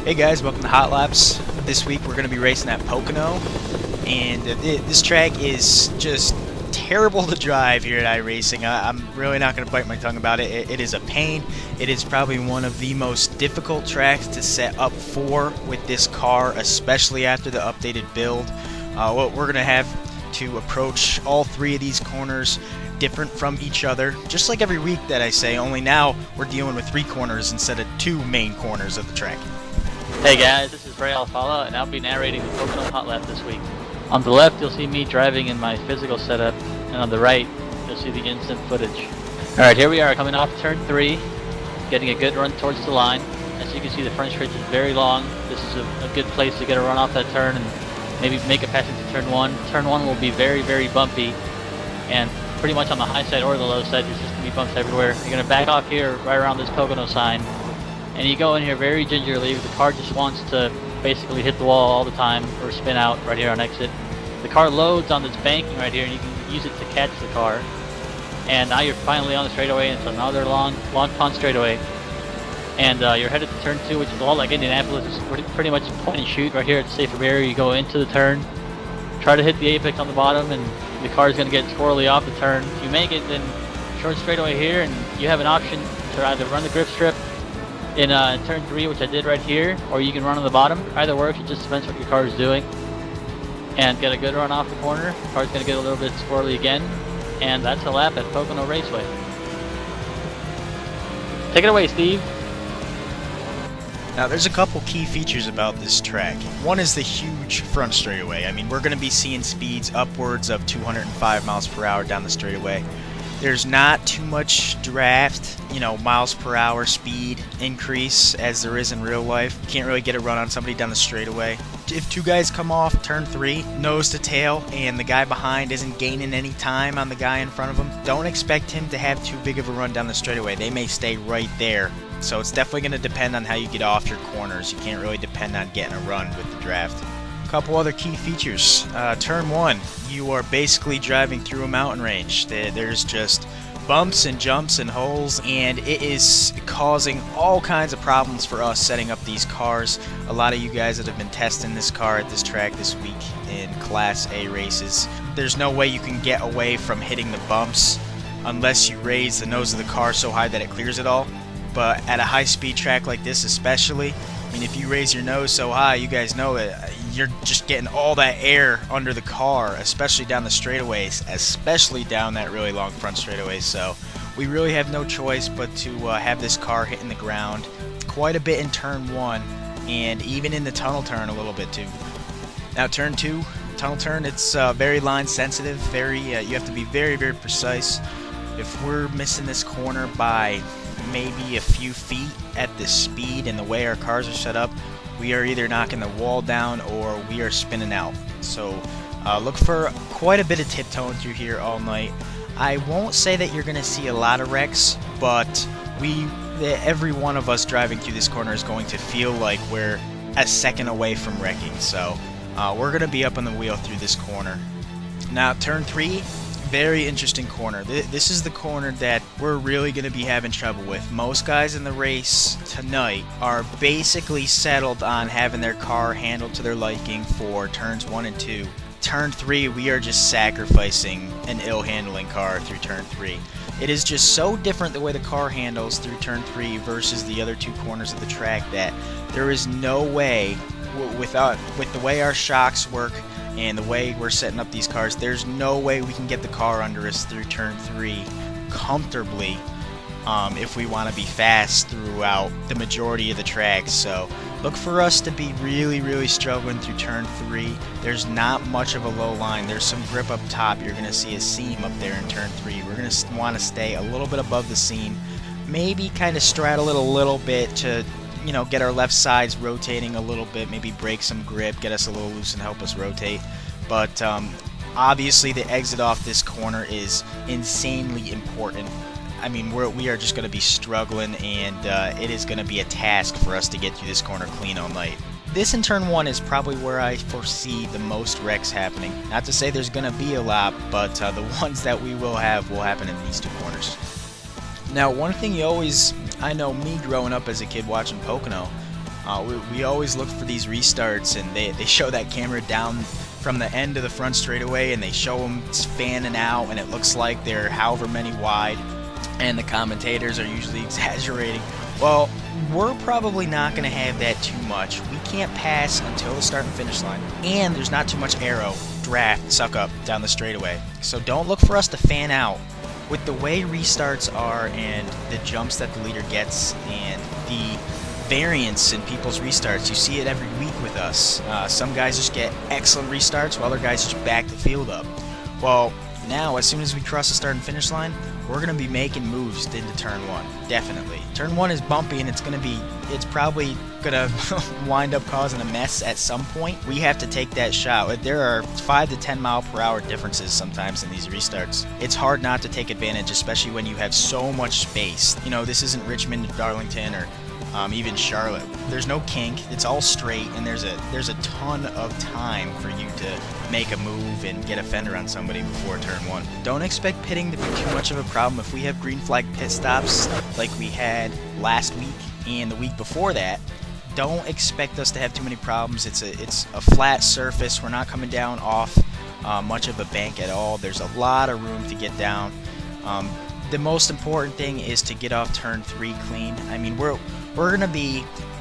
Hey guys, welcome to HotLaps. This week we're going to be racing at Pocono, and this track is just terrible to drive here at iRacing. I'm really not going to bite my tongue about it. It is a pain. It is probably one of the most difficult tracks to set up for with this car, especially after the updated build. We're going to have to approach all three of these corners different from each other, just like every week that I say, only now we're dealing with 3 corners instead of 2 main corners of the track. Hey guys, this is Ray Alfala, and I'll be narrating the Pocono Hot Lap this week. On the left, you'll see me driving in my physical setup, and on the right, you'll see the instant footage. Alright, here we are coming off turn 3, getting a good run towards the line. As you can see, the front stretch is very long. This is a good place to get a run off that turn and maybe make a pass into turn 1. Turn 1 will be very, very bumpy, and pretty much on the high side or the low side, there's just going to be bumps everywhere. You're going to back off here right around this Pocono sign. And you go in here very gingerly. The car just wants to basically hit the wall all the time or spin out right here on exit. The car loads on this banking right here, and you can use it to catch the car. And now you're finally on the straightaway, and it's another long pond straightaway. And you're headed to turn 2, which is all like Indianapolis. It's pretty much point and shoot right here at the safer barrier. You go into the turn, try to hit the apex on the bottom, and the car is going to get squirrely off the turn. If you make it, then short straightaway here, and you have an option to either run the grip strip in turn 3, which I did right here, or you can run on the bottom. Either works, it just depends what your car is doing. And get a good run off the corner. The car's going to get a little bit squirrely again. And that's a lap at Pocono Raceway. Take it away, Steve. Now there's a couple key features about this track. One is the huge front straightaway. I mean, we're going to be seeing speeds upwards of 205 miles per hour down the straightaway. There's not too much draft, miles per hour speed increase as there is in real life. You can't really get a run on somebody down the straightaway. If 2 guys come off turn 3, nose to tail, and the guy behind isn't gaining any time on the guy in front of him, don't expect him to have too big of a run down the straightaway. They may stay right there. So it's definitely going to depend on how you get off your corners. You can't really depend on getting a run with the draft. Couple other key features. Turn 1, you are basically driving through a mountain range. There's just bumps and jumps and holes, and it is causing all kinds of problems for us setting up these cars. A lot of you guys that have been testing this car at this track this week in Class A races, there's no way you can get away from hitting the bumps unless you raise the nose of the car so high that it clears it all. But at a high-speed track like this especially, I mean, if you raise your nose so high, you guys know that you're just getting all that air under the car, especially down the straightaways, especially down that really long front straightaway. So we really have no choice but to have this car hitting the ground quite a bit in turn 1, and even in the tunnel turn a little bit too. Now turn 2, tunnel turn, it's very line sensitive. You have to be very, very precise. If we're missing this corner by maybe a few feet at the speed and the way our cars are set up, we are either knocking the wall down or we are spinning out. So look for quite a bit of tiptoeing through here all night. I won't say that you're going to see a lot of wrecks, but every one of us driving through this corner is going to feel like we're a second away from wrecking. So we're going to be up on the wheel through this corner. Now turn 3, very interesting corner. This is the corner that we're really going to be having trouble with. Most guys in the race tonight are basically settled on having their car handled to their liking for turns 1 and 2. Turn 3, we are just sacrificing an ill-handling car through turn 3. It is just so different the way the car handles through turn 3 versus the other 2 corners of the track that there is no way, with the way our shocks work and the way we're setting up these cars, there's no way we can get the car under us through turn 3 comfortably if we want to be fast throughout the majority of the track. So look for us to be really, really struggling through turn 3. There's not much of a low line. There's some grip up top. You're going to see a seam up there in turn 3. We're going to want to stay a little bit above the seam, maybe kind of straddle it a little bit to get our left sides rotating a little bit, maybe break some grip, get us a little loose and help us rotate. But obviously the exit off this corner is insanely important. I mean, we are just going to be struggling, and it is going to be a task for us to get through this corner clean all night. This in turn 1 is probably where I foresee the most wrecks happening. Not to say there's going to be a lot, but the ones that we will have will happen in these 2 corners. Now, one thing I know me growing up as a kid watching Pocono, We always look for these restarts, and they show that camera down from the end of the front straightaway, and they show them fanning out, and it looks like they're however many wide, and the commentators are usually exaggerating. Well, we're probably not going to have that too much. We can't pass until the start and finish line, and there's not too much aero, draft, suck up down the straightaway. So don't look for us to fan out. With the way restarts are and the jumps that the leader gets and the variance in people's restarts, you see it every week with us. Some guys just get excellent restarts while other guys just back the field up. Well, now as soon as we cross the start and finish line, we're going to be making moves into turn 1, definitely. Turn 1 is bumpy, and it's probably going to wind up causing a mess at some point. We have to take that shot. There are 5 to 10 mile per hour differences sometimes in these restarts. It's hard not to take advantage, especially when you have so much space. You know, this isn't Richmond to Darlington or even Charlotte. There's no kink, it's all straight, and there's a ton of time for you to make a move and get a fender on somebody before turn 1. Don't expect pitting to be too much of a problem. If we have green flag pit stops like we had last week and the week before that, don't expect us to have too many problems. It's a flat surface. We're not coming down off much of a bank at all. There's a lot of room to get down. The most important thing is to get off turn 3 clean. I mean, we're going to be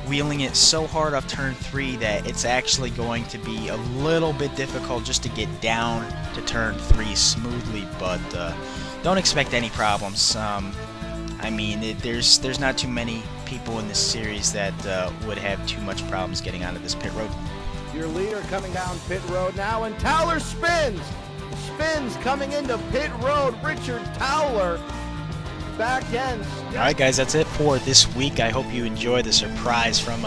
wheeling it so hard off turn 3 that it's actually going to be a little bit difficult just to get down to turn 3 smoothly, but don't expect any problems. I mean, there's not too many people in this series that would have too much problems getting onto this pit road. Your leader coming down pit road now, and Towler spins coming into pit road. Richard Towler back ends. Alright guys, that's it for this week. I hope you enjoyed the surprise from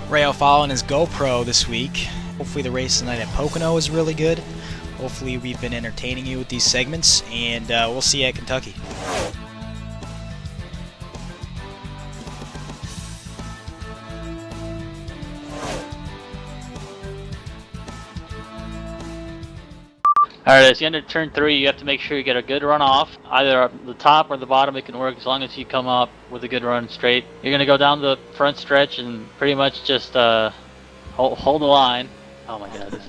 Ray Alfalo and his GoPro this week. Hopefully the race tonight at Pocono is really good. Hopefully we've been entertaining you with these segments, and we'll see you at Kentucky. Alright, as you enter turn 3, you have to make sure you get a good run off. Either the top or the bottom, it can work as long as you come up with a good run straight. You're going to go down the front stretch and pretty much just hold the line. Oh my god.